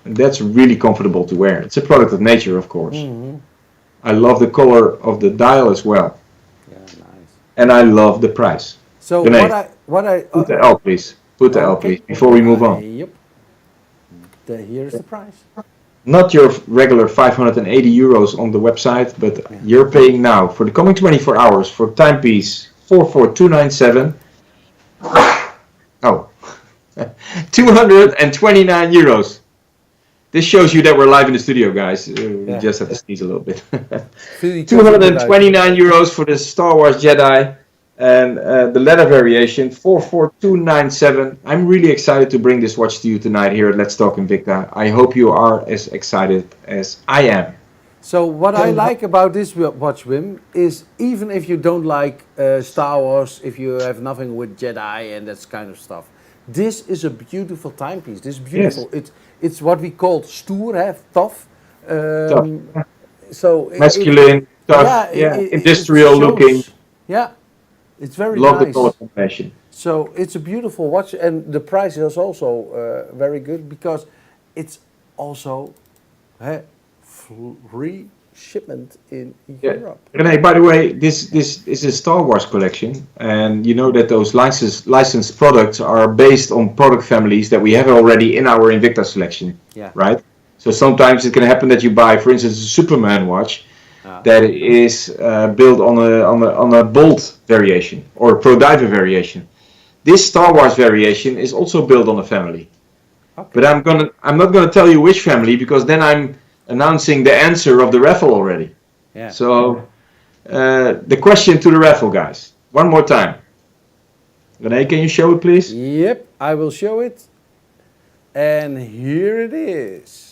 Speaker 3: That's really comfortable to wear. It's a product of nature, of course.
Speaker 2: Mm-hmm.
Speaker 3: I love the color of the dial as well.
Speaker 2: Yeah, nice.
Speaker 3: And I love the price.
Speaker 2: So
Speaker 3: Rene,
Speaker 2: what I
Speaker 3: put the L, please. Put the L, please, before we move on.
Speaker 2: Yep. Here's the price.
Speaker 3: Not your regular 580 euros on the website, but you're paying now for the coming 24 hours for timepiece 44297. Oh, 229 euros. This shows you that we're live in the studio, guys. We just have to sneeze a little bit. 229 euros for the Star Wars Jedi. And the leather variation 44297. I'm really excited to bring this watch to you tonight here at Let's Talk Invicta. I hope you are as excited as I am.
Speaker 2: So what I like about this watch, Wim, is even if you don't like Star Wars, if you have nothing with Jedi and that kind of stuff, this is a beautiful timepiece. This is beautiful.
Speaker 3: Yes.
Speaker 2: It's what we call stoer, tough.
Speaker 3: Tough.
Speaker 2: So
Speaker 3: Masculine, tough, industrial looking.
Speaker 2: Yeah, it's very
Speaker 3: Love
Speaker 2: nice.
Speaker 3: the color combination.
Speaker 2: So it's a beautiful watch, and the price is also very good because it's also free shipment in Europe.
Speaker 3: Rene, by the way, this is a Star Wars collection, and you know that those licensed products are based on product families that we have already in our Invicta selection, right? So sometimes it can happen that you buy, for instance, a Superman watch that is built on a Bolt variation or a Pro Diver variation. This Star Wars variation is also built on a family, but I'm not gonna tell you which family because then I'm announcing the answer of the raffle already.
Speaker 2: Yeah.
Speaker 3: So the question to the raffle, guys, one more time. Rene, can you show it, please?
Speaker 2: Yep, I will show it. And here it is.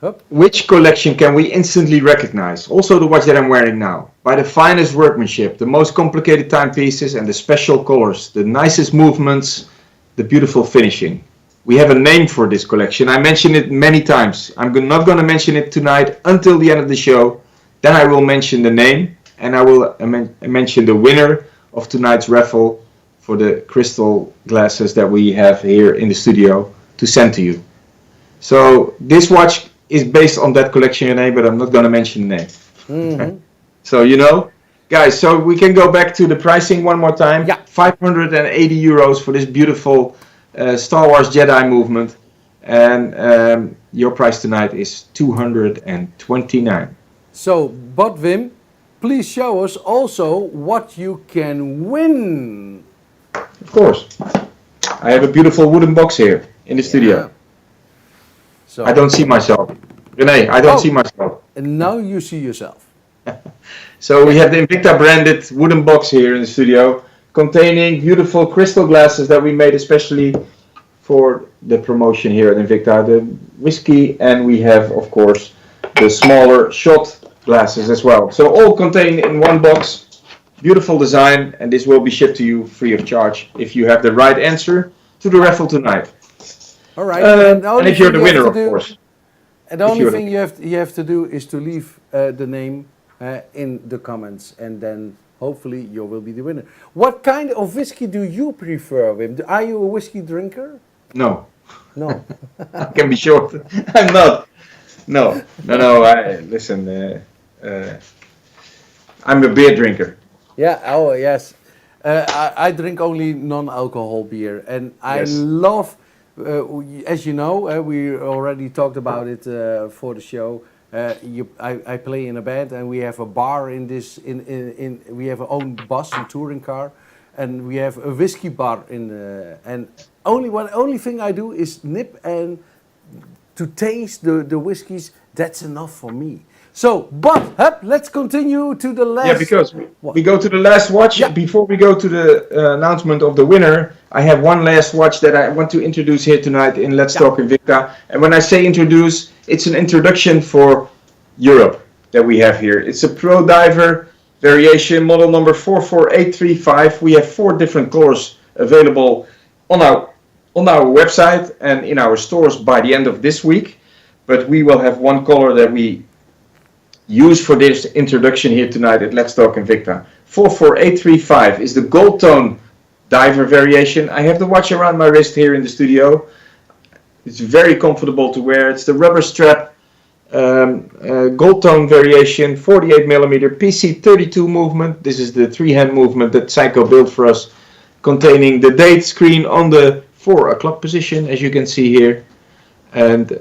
Speaker 2: Hup.
Speaker 3: Which collection can we instantly recognize? Also the watch that I'm wearing now. By the finest workmanship, the most complicated timepieces and the special colors, the nicest movements, the beautiful finishing. We have a name for this collection. I mentioned it many times. I'm not going to mention it tonight until the end of the show. Then I will mention the name and I will mention the winner of tonight's raffle for the crystal glasses that we have here in the studio to send to you. So this watch is based on that collection name, but I'm not going to mention the name.
Speaker 2: Mm-hmm.
Speaker 3: So you know, guys, so we can go back to the pricing one more time.
Speaker 2: Yeah.
Speaker 3: 580 euros for this beautiful Star Wars Jedi movement, and your price tonight is 229.
Speaker 2: So, but Wim, please show us also what you can win.
Speaker 3: Of course. I have a beautiful wooden box here in the studio.
Speaker 2: So
Speaker 3: I don't see myself. Rene, I don't see myself.
Speaker 2: And now you see yourself.
Speaker 3: So we have the Invicta branded wooden box here in the studio, containing beautiful crystal glasses that we made especially for the promotion here at Invicta, the whiskey, and we have, of course, the smaller shot glasses as well. So all contained in one box, beautiful design, and this will be shipped to you free of charge if you have the right answer to the raffle tonight.
Speaker 2: All right.
Speaker 3: And if you're the winner, of course.
Speaker 2: And the only thing you have to do is to leave the name in the comments, and then hopefully you will be the winner. What kind of whiskey do you prefer, Wim? Are you a whiskey drinker?
Speaker 3: No.
Speaker 2: No.
Speaker 3: I can be short. I'm not. No. Listen, I'm a beer drinker.
Speaker 2: Yeah. Oh, yes. I drink only non-alcohol beer, and I love. As you know, we already talked about it for the show. I play in a band, and we have a bar in this. We have our own bus and touring car, and we have a whiskey bar in. And only thing I do is nip and to taste the whiskeys. That's enough for me. So, but let's continue to the last.
Speaker 3: Yeah, because we go to the last watch.
Speaker 2: Yeah.
Speaker 3: Before we go to the announcement of the winner, I have one last watch that I want to introduce here tonight in Let's Talk Invicta. And when I say introduce, it's an introduction for Europe that we have here. It's a Pro Diver variation, model number 44835. We have 4 different colors available on our website and in our stores by the end of this week. But we will have one color that we use for this introduction here tonight at Let's Talk Invicta. 44835 is the gold tone diver variation. I have the watch around my wrist here in the studio. It's very comfortable to wear. It's the rubber strap gold tone variation, 48mm PC32 movement. This is the 3-hand movement that Psycho built for us, containing the date screen on the 4 o'clock position, as you can see here. And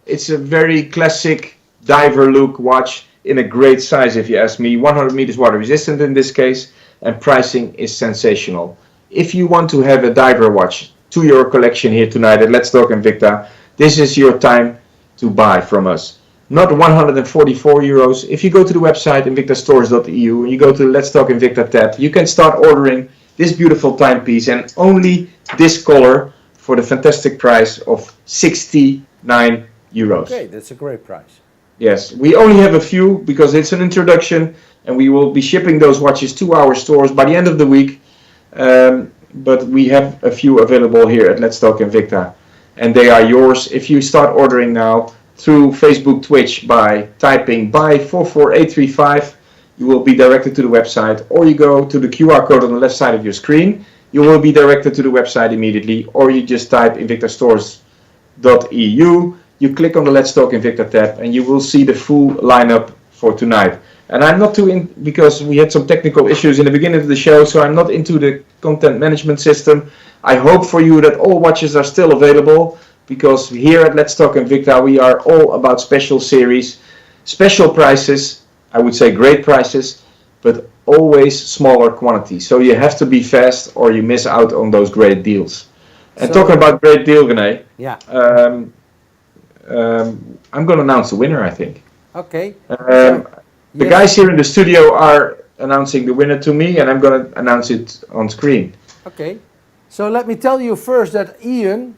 Speaker 3: it's a very classic diver look watch in a great size, if you ask me. 100 meters water resistant in this case, and pricing is sensational. If you want to have a diver watch to your collection here tonight at Let's Talk Invicta, this is your time to buy from us. not 144 euros. If you go to the website invictastores.eu and you go to the Let's Talk Invicta tab, you can start ordering this beautiful timepiece and only this color for the fantastic price of 69 euros.
Speaker 2: Okay, that's a great price.
Speaker 3: Yes, we only have a few because it's an introduction and we will be shipping those watches to our stores by the end of the week. But we have a few available here at Let's Talk Invicta and they are yours if you start ordering now through Facebook, Twitch by typing buy 44835. You will be directed to the website, or you go to the QR code on the left side of your screen. You will be directed to the website immediately, or you just type invictastores.eu. You click on the Let's Talk Invicta tab and you will see the full lineup for tonight. And I'm not too in, because we had some technical issues in the beginning of the show, so I'm not into the content management system. I hope for you that all watches are still available, because here at Let's Talk Invicta we are all about special series, special prices, I would say great prices, but always smaller quantities. So you have to be fast or you miss out on those great deals. And
Speaker 2: So-
Speaker 3: talking about great deal, Rene,
Speaker 2: Yeah.
Speaker 3: I'm going to announce the winner, I think.
Speaker 2: Okay.
Speaker 3: The guys here in the studio are announcing the winner to me, and I'm going to announce it on screen.
Speaker 2: Okay. So let me tell you first that Ian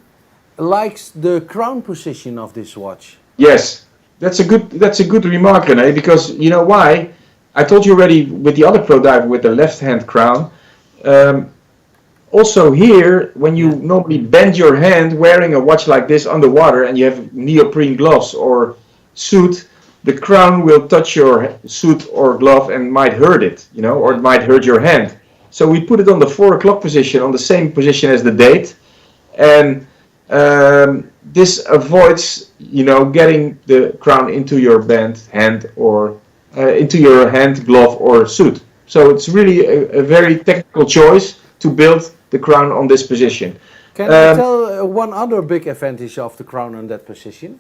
Speaker 2: likes the crown position of this watch.
Speaker 3: Yes, that's a good remark, Rene, because you know why? I told you already with the other Pro Diver with the left-hand crown. Also here, when you normally bend your hand wearing a watch like this underwater and you have neoprene gloves or suit, the crown will touch your suit or glove and might hurt it, you know, or it might hurt your hand. So we put it on the 4 o'clock position, on the same position as the date, and this avoids, you know, getting the crown into your hand or into your hand, glove or suit. So it's really a very technical choice to build the crown on this position.
Speaker 2: Can you tell one other big advantage of the crown on that position?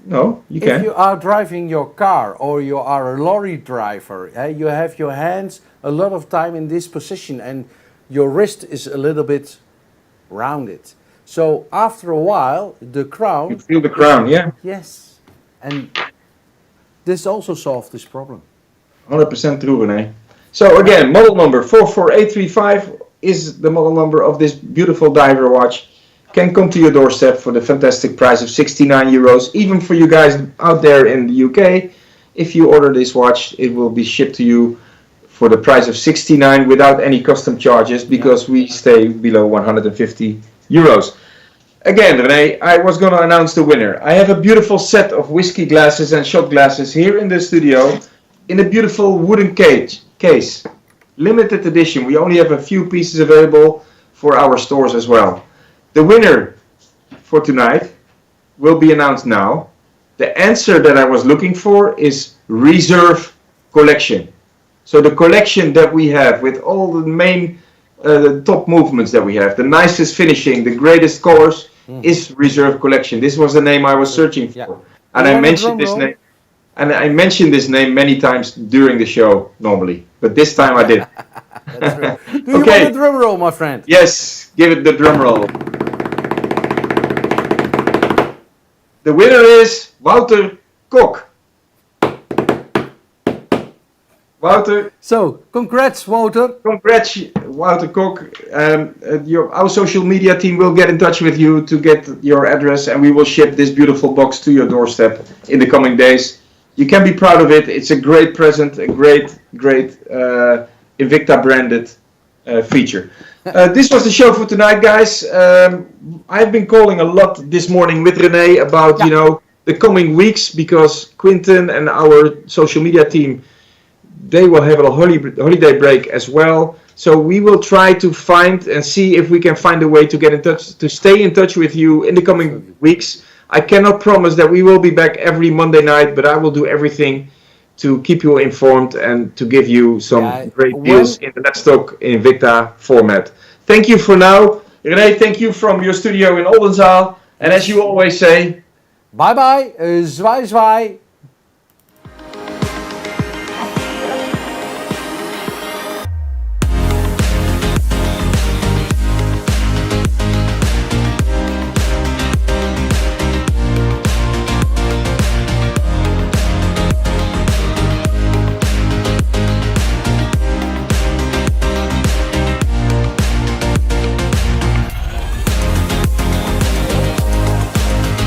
Speaker 3: No, you
Speaker 2: If
Speaker 3: can.
Speaker 2: you are driving your car or you are a lorry driver, you have your hands a lot of time in this position and your wrist is a little bit rounded. So after a while, the crown...
Speaker 3: You feel the crown, yeah.
Speaker 2: Yes. And this also solves this problem.
Speaker 3: 100% true, Rene. So again, model number 44835 is the model number of this beautiful diver watch. Can come to your doorstep for the fantastic price of 69 euros. Even for you guys out there in the UK, if you order this watch, it will be shipped to you for the price of 69 without any custom charges, because we stay below 150 euros. Again, Rene, I was going to announce the winner. I have a beautiful set of whiskey glasses and shot glasses here in the studio in a beautiful wooden case. Limited edition. We only have a few pieces available for our stores as well. The winner for tonight will be announced now. The answer that I was looking for is reserve collection. So the collection that we have with all the main the top movements that we have, the nicest finishing, the greatest colors, is reserve collection. This was the name I was searching for.
Speaker 2: Yeah.
Speaker 3: And I mentioned this name. And I mentioned this name many times during the show normally, but this time I did.
Speaker 2: That's right. Do you want a drum roll, my friend?
Speaker 3: Yes, give it the drum roll. The winner is Wouter Kok. Wouter.
Speaker 2: So, congrats, Wouter.
Speaker 3: Congrats, Wouter Kok. Our social media team will get in touch with you to get your address, and we will ship this beautiful box to your doorstep in the coming days. You can be proud of it. It's a great present, a great Invicta branded feature. This was the show for tonight, guys. I've been calling a lot this morning with Rene about you know, the coming weeks, because Quinten and our social media team, they will have a holiday break as well. So we will try to find and see if we can find a way to get in touch, to stay in touch with you in the coming weeks. I cannot promise that we will be back every Monday night, but I will do everything to keep you informed and to give you some great deals in the Let's Talk Invicta format. Thank you for now. Rene, thank you from your studio in Oldenzaal. And as you always say,
Speaker 2: bye bye, zwaai zwaai.